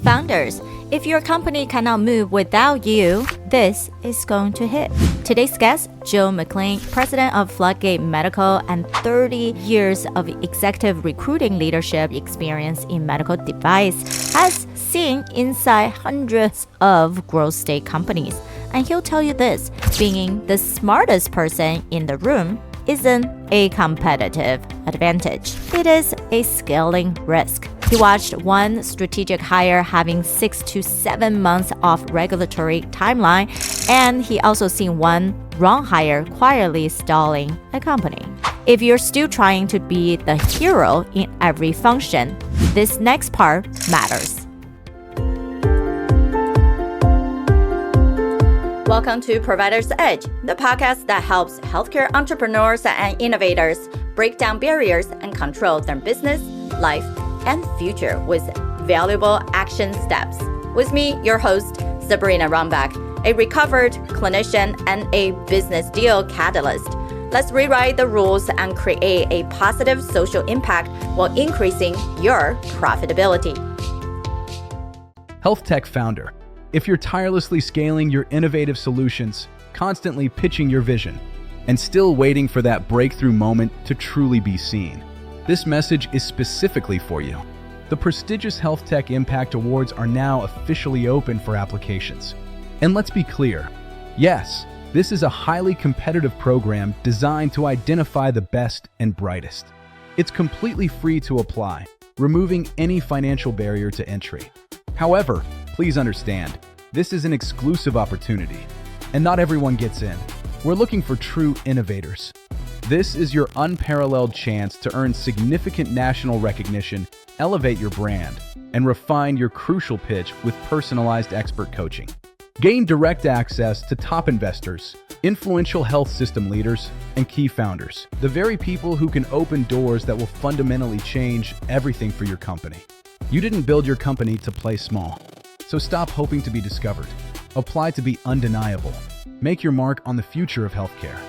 founders. If your company cannot move without you, this is going to hit. Today's guest, Joe McClung, president of Floodgate Medical and 30 years of executive recruiting leadership experience in medical device, has seen inside hundreds of growth stage companies. And he'll tell you this, being the smartest person in the room isn't a competitive advantage. It is a scaling risk. He watched one strategic hire having 6 to 7 months off regulatory timeline, and he also seen one wrong hire quietly stalling a company. If you're still trying to be the hero in every function, this next part matters. Welcome to Provider's Edge, the podcast that helps healthcare entrepreneurs and innovators break down barriers and control their business, life, and future with valuable action steps. With me, your host, Sabrina Runbeck, a recovered clinician and a business deal catalyst. Let's rewrite the rules and create a positive social impact while increasing your profitability. HealthTech founder. If you're tirelessly scaling your innovative solutions, constantly pitching your vision, and still waiting for that breakthrough moment to truly be seen, this message is specifically for you. The prestigious HealthTech Impact Awards are now officially open for applications. And let's be clear, yes, this is a highly competitive program designed to identify the best and brightest. It's completely free to apply, removing any financial barrier to entry. However, please understand, this is an exclusive opportunity, and not everyone gets in. We're looking for true innovators. This is your unparalleled chance to earn significant national recognition, elevate your brand, and refine your crucial pitch with personalized expert coaching. Gain direct access to top investors, influential health system leaders, and key founders, the very people who can open doors that will fundamentally change everything for your company. You didn't build your company to play small. So stop hoping to be discovered. Apply to be undeniable. Make your mark on the future of healthcare.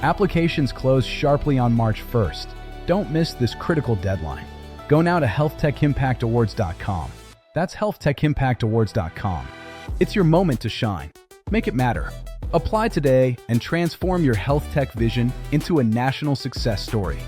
Applications close sharply on March 1st. Don't miss this critical deadline. Go now to HealthTechImpactAwards.com. That's HealthTechImpactAwards.com. It's your moment to shine. Make it matter. Apply today and transform your health tech vision into a national success story.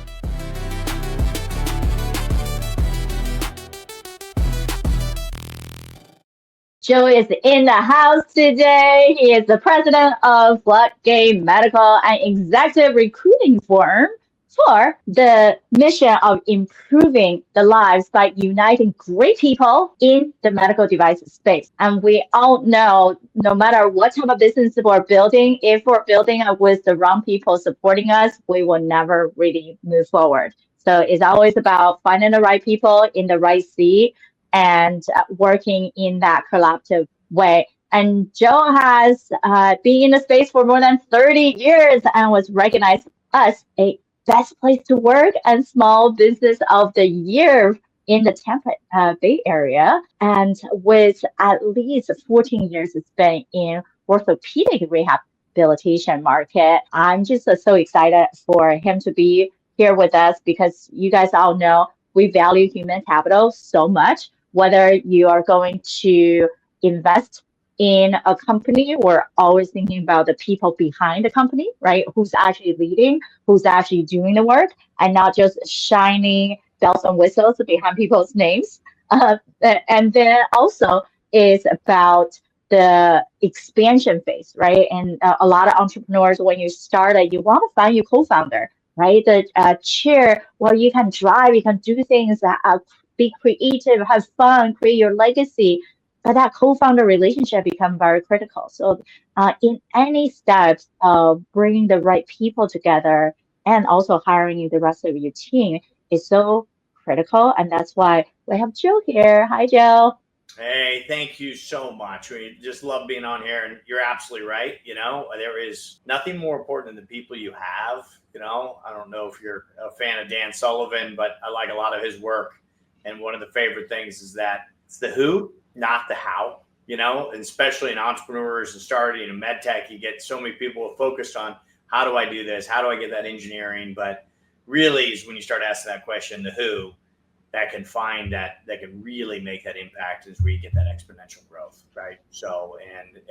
Joe is in the house today. He is the president of Floodgate Medical, an executive recruiting firm for the mission of improving the lives by uniting great people in the medical device space. And we all know, no matter what type of business we're building, if we're building it with the wrong people supporting us, we will never really move forward. So it's always about finding the right people in the right seat and working in that collaborative way. And Joe has been in the space for more than 30 years and was recognized as a best place to work and small business of the year in the Tampa Bay area. And with at least 14 years spent in orthopedic rehabilitation market, I'm just so excited for him to be here with us because you guys all know we value human capital so much. Whether you are going to invest in a company, we're always thinking about the people behind the company, right? Who's actually leading, who's actually doing the work, and not just shining bells and whistles behind people's names. And then also is about the expansion phase, right? And a lot of entrepreneurs, when you start, you want to find your co-founder, right? The chair where you can drive, you can do things that are be creative, have fun, create your legacy. But that co-founder relationship becomes very critical. So in any steps of bringing the right people together and also hiring the rest of your team is so critical. And that's why we have Joe here. Hi, Joe. Hey, thank you so much. We just love being on here. And you're absolutely right. You know, there is nothing more important than the people you have. You know, I don't know if you're a fan of Dan Sullivan, but I like a lot of his work. And one of the favorite things is that it's the who, not the how, you know, and especially in entrepreneurs and starting in med tech, you get so many people focused on how do I do this? How do I get that engineering? But really is when you start asking that question, the who, that can find that can really make that impact is where you get that exponential growth, right? So,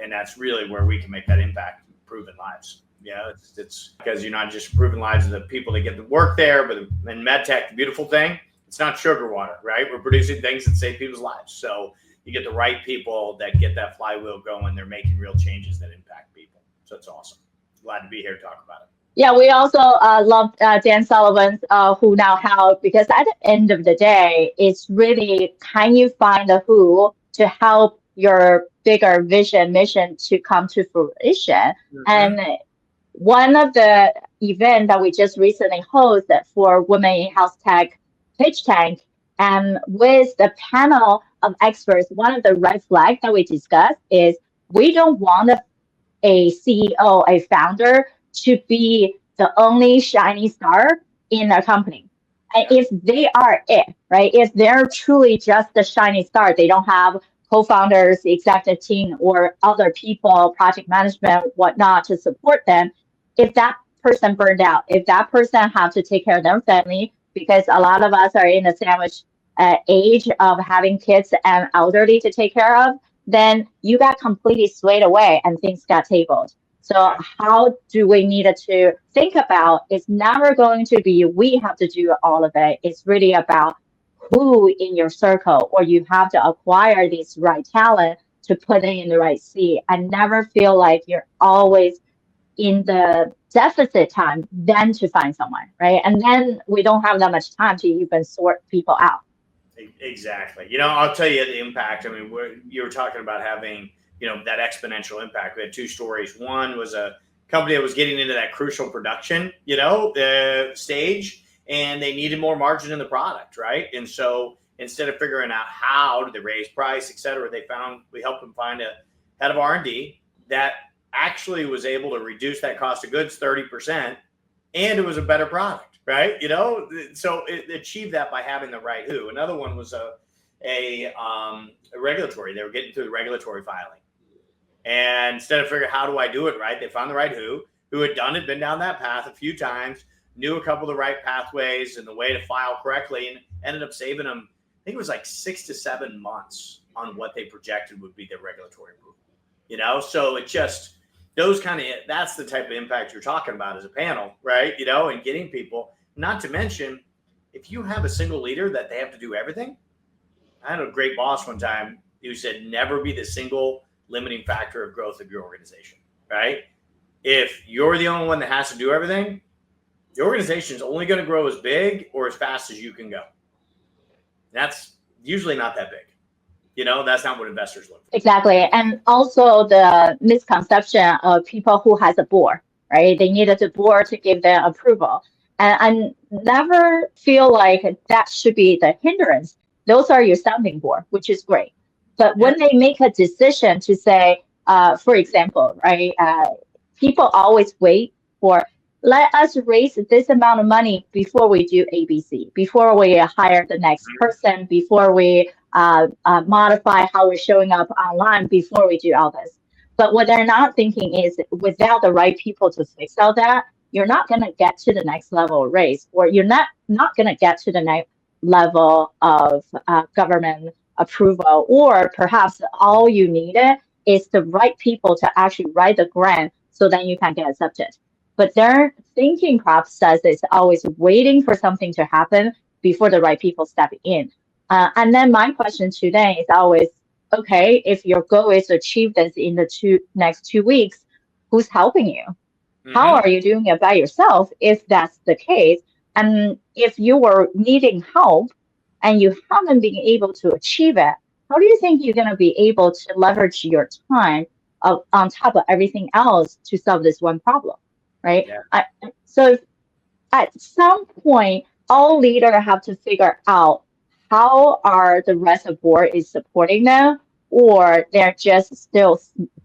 and that's really where we can make that impact, improving lives. Yeah, it's because you're not just improving lives of the people that get to work there, but in medtech, the beautiful thing, it's not sugar water, right? We're producing things that save people's lives. So you get the right people that get that flywheel going. They're making real changes that impact people. So it's awesome. Glad to be here to talk about it. Yeah, we also love Dan Sullivan, who now help, because at the end of the day, it's really, can you find the who to help your bigger vision, mission to come to fruition? Mm-hmm. And one of the events that we just recently hosted for Women in HealthTech Pitch Tank, and with the panel of experts, one of the red flags that we discussed is we don't want a CEO, a founder, to be the only shiny star in a company. And if they are it, right? If they're truly just the shiny star, they don't have co-founders, executive team, or other people, project management, whatnot to support them. If that person burned out, if that person have to take care of their family, because a lot of us are in the sandwich age of having kids and elderly to take care of, then you got completely swayed away and things got tabled. So how do we need to think about, it's never going to be we have to do all of it. It's really about who in your circle, or you have to acquire this right talent to put it in the right seat, and never feel like you're always in the deficit time then to find someone, right? And then we don't have that much time to even sort people out. Exactly. I'll tell you the impact. I mean, you were talking about having, that exponential impact. We had two stories. One was a company that was getting into that crucial production, stage, and they needed more margin in the product, right? And so instead of figuring out how did they raise price, et cetera, we helped them find a head of R&D that actually was able to reduce that cost of goods 30%, and it was a better product, right? So it achieved that by having the right who. Another one was a regulatory. They were getting through the regulatory filing. And instead of figuring how do I do it right, they found the right who had done it, been down that path a few times, knew a couple of the right pathways and the way to file correctly, and ended up saving them, I think it was like 6 to 7 months on what they projected would be their regulatory approval. So it just, that's the type of impact you're talking about as a panel, right? And getting people, not to mention, if you have a single leader that they have to do everything. I had a great boss one time who said, never be the single limiting factor of growth of your organization, right? If you're the only one that has to do everything, the organization is only going to grow as big or as fast as you can go. That's usually not that big. That's not what investors look for. Exactly. And also the misconception of people who has a board, right? They needed the board to give them approval. And I never feel like that should be the hindrance. Those are your sounding board, which is great. But when they make a decision to say, for example, right, people always wait for, let us raise this amount of money before we do ABC, before we hire the next person, before we modify how we're showing up online, before we do all this. But what they're not thinking is, without the right people to fix all that, you're not going to get to the next level of raise, or you're not going to get to the next level of government approval, or perhaps all you needed is the right people to actually write the grant so then you can get accepted. But their thinking process is always waiting for something to happen before the right people step in. And then my question today is always, okay, if your goal is to achieve this in the next 2 weeks, who's helping you? Mm-hmm. How are you doing it by yourself if that's the case? And if you were needing help and you haven't been able to achieve it, how do you think you're going to be able to leverage your time on top of everything else to solve this one problem, right? Yeah. So at some point, all leaders have to figure out how are the rest of the board is supporting them, or they're just still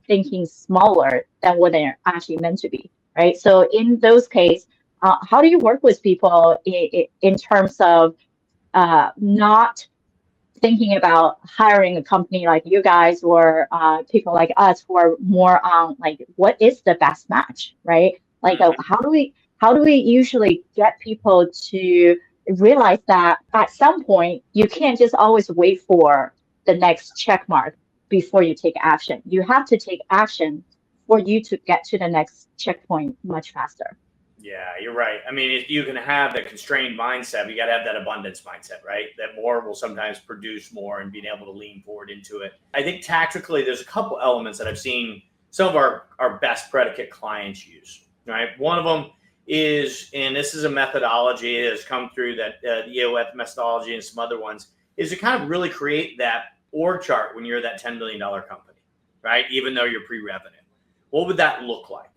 thinking smaller than what they're actually meant to be, right? So in those cases, how do you work with people in terms of not thinking about hiring a company like you guys, or people like us who are more on like, what is the best match, right? Like, how do we usually get people to realize that at some point, you can't just always wait for the next check mark before you take action. You have to take action for you to get to the next checkpoint much faster. Yeah, you're right. I mean, if you can have the constrained mindset, you got to have that abundance mindset, right? That more will sometimes produce more, and being able to lean forward into it. I think tactically, there's a couple elements that I've seen some of our best predicate clients use, right? One of them is, and this is a methodology that has come through that the EOF methodology and some other ones, is to kind of really create that org chart when you're that $10 million company, right? Even though you're pre-revenue. What would that look like?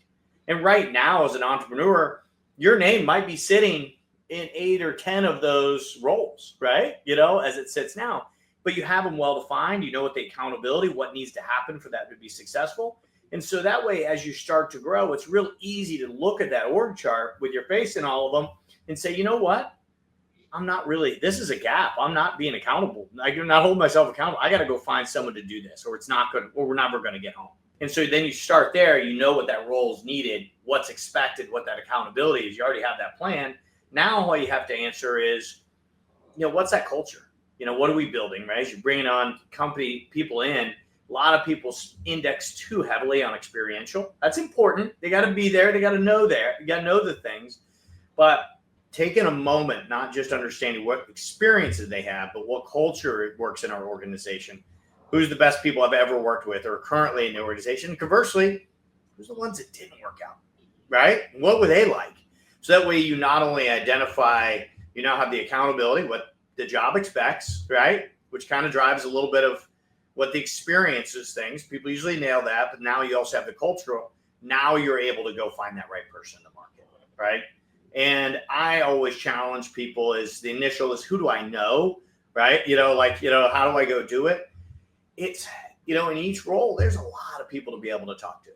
And right now, as an entrepreneur, your name might be sitting in 8 or 10 of those roles, right? As it sits now. But you have them well defined. You know what the accountability, what needs to happen for that to be successful. And so that way, as you start to grow, it's real easy to look at that org chart with your face in all of them and say, you know what? This is a gap. I'm not being accountable. I'm not holding myself accountable. I got to go find someone to do this, or we're never going to get home. And so then you start there, you know what that role is needed, what's expected, what that accountability is. You already have that plan. Now all you have to answer is, what's that culture? What are we building, right? As you're bringing on company people in, a lot of people index too heavily on experiential. That's important. They got to be there. They got to know You got to know the things. But taking a moment, not just understanding what experiences they have, but what culture works in our organization. Who's the best people I've ever worked with or currently in the organization? Conversely, who's the ones that didn't work out, right? What were they like? So that way you not only identify, you now have the accountability, what the job expects, right? Which kind of drives a little bit of what the experience is things. People usually nail that, but now you also have the cultural. Now you're able to go find that right person in the market, right? And I always challenge people is the initial is who do I know, right? How do I go do it? It's, in each role, there's a lot of people to be able to talk to.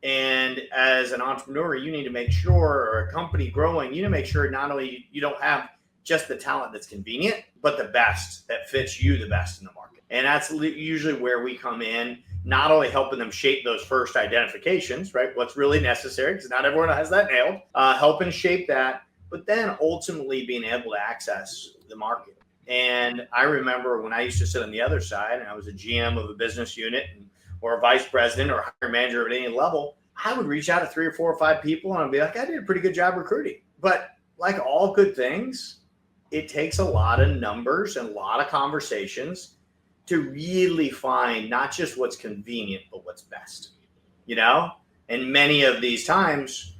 And as an entrepreneur, you need to make sure, or a company growing, you need to make sure not only you don't have just the talent that's convenient, but the best that fits you the best in the market. And that's usually where we come in, not only helping them shape those first identifications, right? What's really necessary, because not everyone has that nailed, helping shape that, but then ultimately being able to access the market. And I remember when I used to sit on the other side and I was a GM of a business unit or a vice president or a higher manager at any level, I would reach out to 3 or 4 or 5 people and I'd be like, I did a pretty good job recruiting. But like all good things, it takes a lot of numbers and a lot of conversations to really find not just what's convenient, but what's best, And many of these times,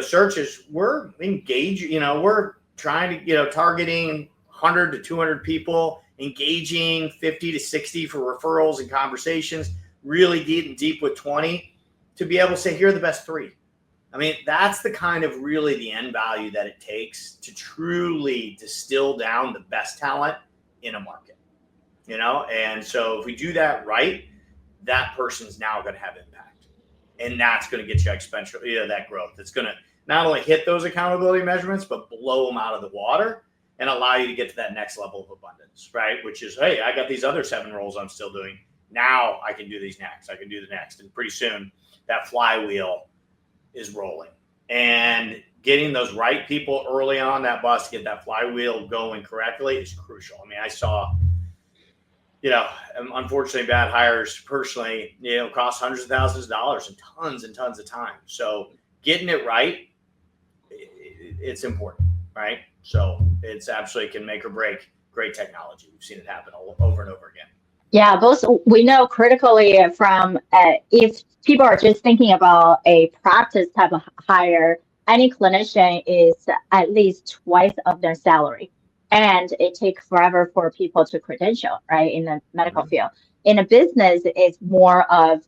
searches, we're engaged, we're trying to, targeting 100 to 200 people, engaging 50 to 60 for referrals and conversations, really deep with 20 to be able to say, here are the best 3. I mean, that's the kind of really the end value that it takes to truly distill down the best talent in a market, And so if we do that right, that person's now going to have impact. And that's going to get you exponential, that growth. It's going to not only hit those accountability measurements, but blow them out of the water and allow you to get to that next level of abundance, right? Which is, hey, I got these other 7 roles I'm still doing. Now I can do these next. I can do the next. And pretty soon that flywheel is rolling. And getting those right people early on that bus to get that flywheel going correctly is crucial. I mean, I saw, unfortunately bad hires personally, cost hundreds of thousands of dollars and tons of time. So getting it right, it's important, right? So it's absolutely can make or break great technology. We've seen it happen over and over again. Yeah, those we know critically from if people are just thinking about a practice type of hire, any clinician is at least twice of their salary. And it takes forever for people to credential, right, in the medical field. In a business, it's more of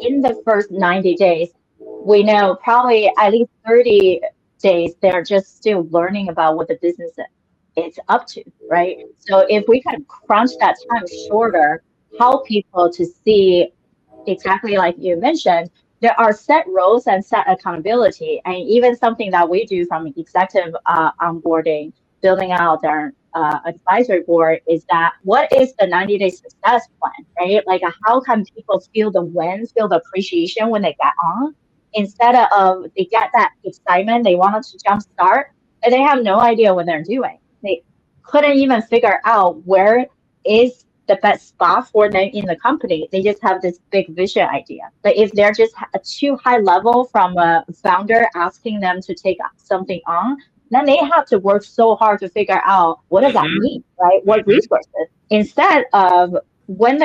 in the first 90 days, we know probably at least 30 days, they're just still learning about what the business is up to, right? So if we can crunch that time shorter, help people to see exactly like you mentioned, there are set roles and set accountability. And even something that we do from executive onboarding, building out our advisory board is that what is the 90-day success plan, right? Like how can people feel the wins, feel the appreciation when they get on? Instead of they get that excitement, they want to jumpstart, and they have no idea what they're doing. They couldn't even figure out where is the best spot for them in the company. They just have this big vision idea. But if they're just too high level from a founder asking them to take something on, then they have to work so hard to figure out what does that mean, right? What resources? Instead of when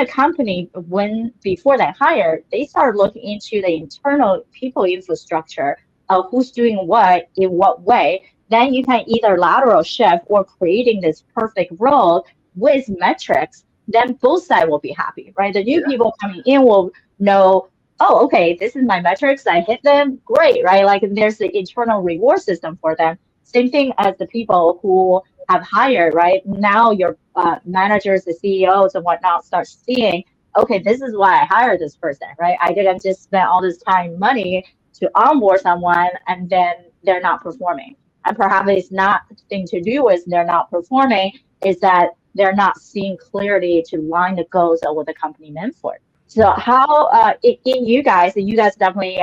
before they hire, they start looking into the internal people infrastructure of who's doing what in what way. Then you can either lateral shift or creating this perfect role with metrics. Then both sides will be happy, right? The new people coming in will know, oh, okay, this is my metrics. I hit them, great, right? Like there's the internal reward system for them. Same thing as the people who have hired, right? Now your managers, the CEOs and whatnot start seeing, okay, this is why I hired this person, right? I didn't just spend all this time, money to onboard someone and then they're not performing. And perhaps it's not thing to do with they're not performing, is that they're not seeing clearly to line the goals of what the company meant for. So how in you guys definitely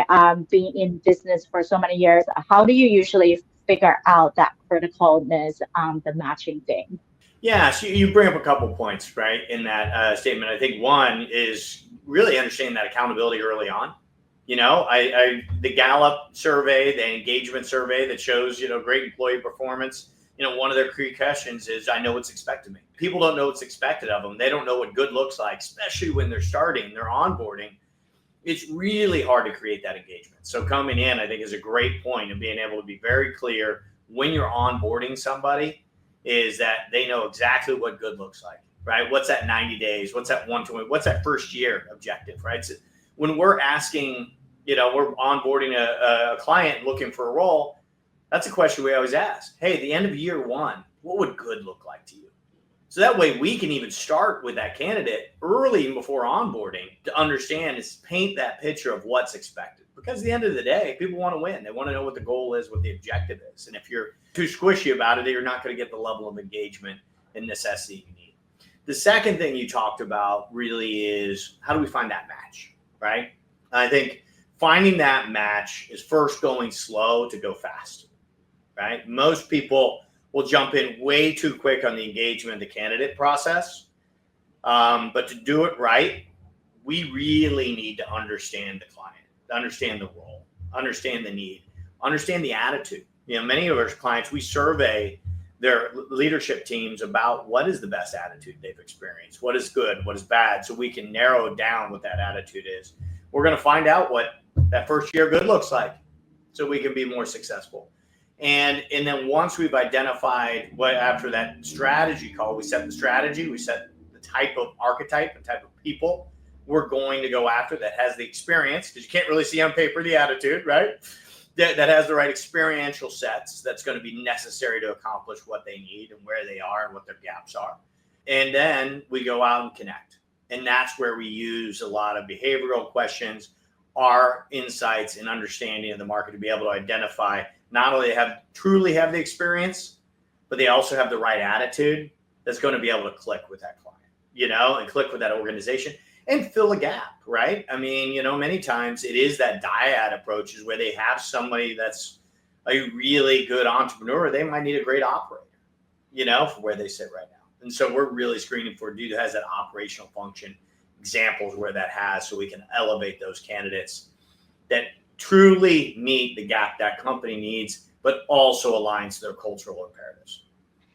been in business for so many years, how do you usually figure out that criticalness the matching thing? Yeah, so you bring up a couple points, right, in that statement. I think one is really understanding that accountability early on. You know, the Gallup survey, the engagement survey that shows, great employee performance, one of their key questions is, I know what's expected of me. People don't know what's expected of them. They don't know what good looks like, especially when they're starting, they're onboarding. It's really hard to create that engagement. So coming in, I think, is a great point of being able to be very clear when you're onboarding somebody is that they know exactly what good looks like, right? What's that 90 days? What's that 120? What's that first year objective, right? So when we're asking, we're onboarding a client looking for a role, that's a question we always ask. Hey, at the end of year one, what would good look like to you? So that way we can even start with that candidate early before onboarding to understand is paint that picture of what's expected. Because at the end of the day, people want to win. They want to know what the goal is, what the objective is. And if you're too squishy about it, you're not going to get the level of engagement and necessity you need. The second thing you talked about really is how do we find that match, right? I think finding that match is first going slow to go fast, right? Most people will jump in way too quick on the engagement, the candidate process. But to do it right, we really need to understand the client, understand the role, understand the need, understand the attitude. Many of our clients, we survey their leadership teams about what is the best attitude they've experienced, what is good, what is bad, so we can narrow down what that attitude is. We're going to find out what that first year good looks like so we can be more successful. And then once we've identified what, after that strategy call, we set the strategy, we set the type of archetype, the type of people we're going to go after that has the experience, because you can't really see on paper the attitude, right? That has the right experiential sets that's going to be necessary to accomplish what they need and where they are and what their gaps are. And then we go out and connect. And that's where we use a lot of behavioral questions, our insights and understanding of the market to be able to identify not only truly have the experience, but they also have the right attitude that's going to be able to click with that client, and click with that organization and fill a gap, right? I mean, many times it is that dyad approach is where they have somebody that's a really good entrepreneur. They might need a great operator, for where they sit right now. And so we're really screening for a dude who has that operational function, examples where that has, so we can elevate those candidates that truly meet the gap that company needs, but also aligns to their cultural imperatives.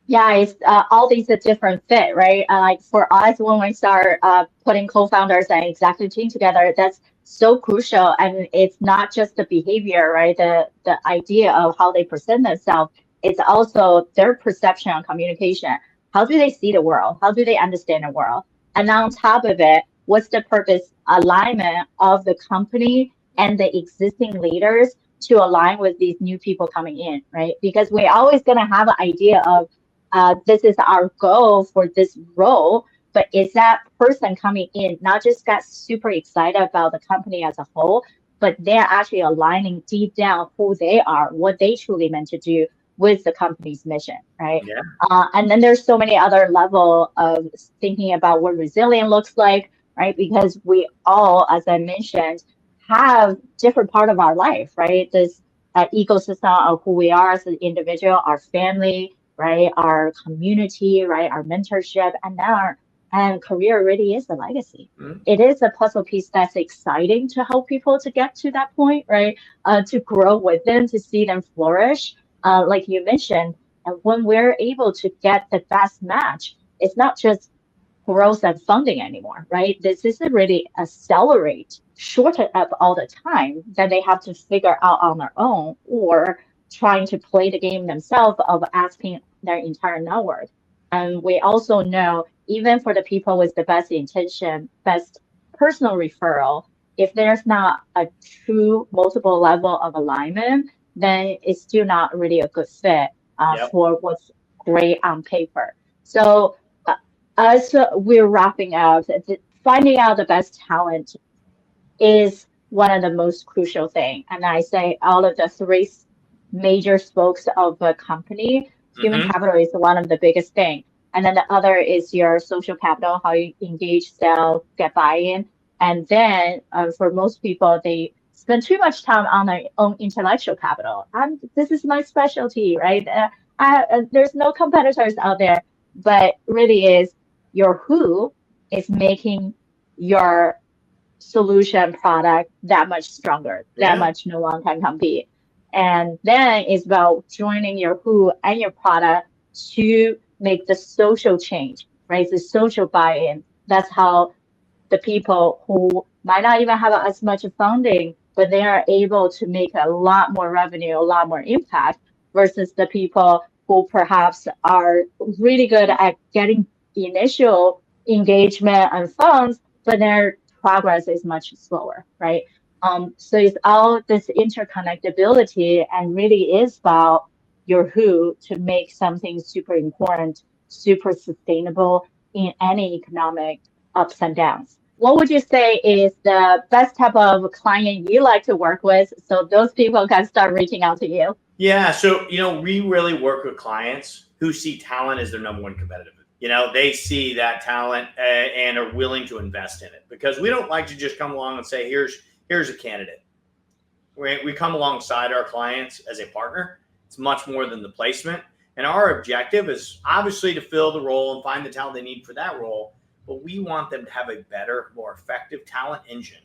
Yeah, it's all these are different fit, right? Like for us, when we start putting co-founders and executive team together, that's so crucial. And it's not just the behavior, right? The idea of how they present themselves. It's also their perception on communication. How do they see the world? How do they understand the world? And on top of it, what's the purpose alignment of the company and the existing leaders to align with these new people coming in, right? Because we're always going to have an idea of this is our goal for this role, but is that person coming in not just got super excited about the company as a whole, but they're actually aligning deep down who they are, what they truly meant to do with the company's mission, right? Yeah. And then there's so many other level of thinking about what resilient looks like, right? Because we all, as I mentioned, have different part of our life, right? This ecosystem of who we are as an individual, our family, right? Our community, right? Our mentorship, and career really is the legacy. Mm-hmm. It is a puzzle piece that's exciting to help people to get to that point, right? To grow with them, to see them flourish. Like you mentioned, and when we're able to get the best match, it's not just growth and funding anymore, right? This isn't really accelerate, shorten up all the time that they have to figure out on their own or trying to play the game themselves of asking their entire network. And we also know, even for the people with the best intention, best personal referral, if there's not a true multiple level of alignment, then it's still not really a good fit for what's great on paper. So as we're wrapping up, finding out the best talent is one of the most crucial things. And I say out of the three major spokes of a company, human capital is one of the biggest things. And then the other is your social capital, how you engage, sell, get buy-in. And then for most people, they spend too much time on their own intellectual capital. This is my specialty, right? There's no competitors out there, but really is your who is making your solution product that much stronger, that much no one can compete. And then it's about joining your who and your product to make the social change, right? The social buy-in. That's how the people who might not even have as much funding, but they are able to make a lot more revenue, a lot more impact versus the people who perhaps are really good at getting initial engagement and funds, but their progress is much slower, right? So it's all this interconnectability and really is about your who to make something super important, super sustainable in any economic ups and downs. What would you say is the best type of client you like to work with so those people can start reaching out to you? Yeah, so, we really work with clients who see talent as their number one competitive. They see that talent and are willing to invest in it, because we don't like to just come along and say, here's a candidate. We come alongside our clients as a partner. It's much more than the placement. And our objective is obviously to fill the role and find the talent they need for that role. But we want them to have a better, more effective talent engine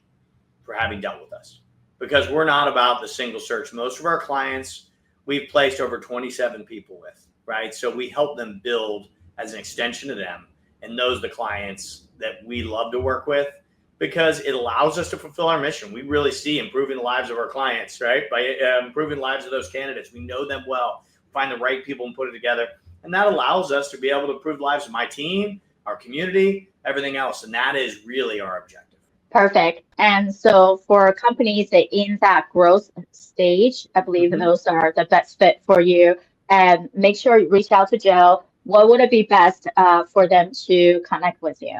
for having dealt with us, because we're not about the single search. Most of our clients we've placed over 27 people with, right? So we help them build as an extension to them. And those are the clients that we love to work with, because it allows us to fulfill our mission. We really see improving the lives of our clients, right? By improving the lives of those candidates. We know them well, find the right people and put it together. And that allows us to be able to improve the lives of my team, our community, everything else. And that is really our objective. Perfect. And so for companies that in that growth stage, I believe those are the best fit for you. And make sure you reach out to Joe. What would it be best for them to connect with you?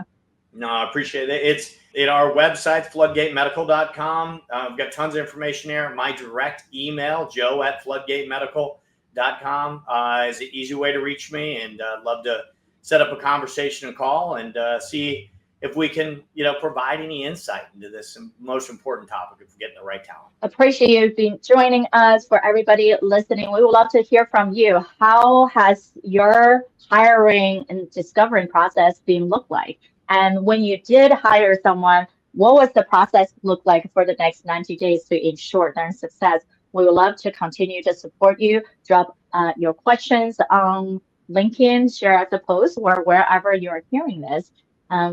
No, I appreciate it. It's at our website, floodgatemedical.com. I've got tons of information there. My direct email, joe@floodgatemedical.com, is an easy way to reach me. And I'd love to set up a conversation and call and see if we can, provide any insight into this most important topic of getting the right talent. Appreciate you being joining us. For everybody listening, we would love to hear from you. How has your hiring and discovering process been look like? And when you did hire someone, what was the process look like for the next 90 days to ensure their success? We would love to continue to support you. Drop your questions on LinkedIn, share the post, or wherever you're hearing this.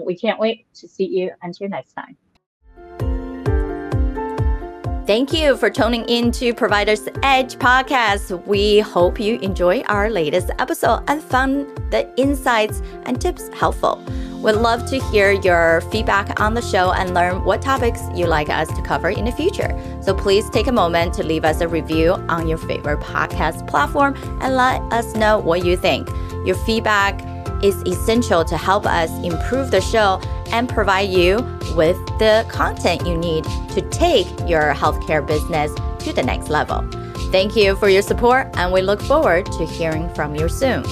We can't wait to see you until next time. Thank you for tuning in to Provider's Edge podcast. We hope you enjoy our latest episode and found the insights and tips helpful. We'd love to hear your feedback on the show and learn what topics you'd like us to cover in the future. So please take a moment to leave us a review on your favorite podcast platform and let us know what you think. Your feedback is essential to help us improve the show and provide you with the content you need to take your healthcare business to the next level. Thank you for your support, and we look forward to hearing from you soon.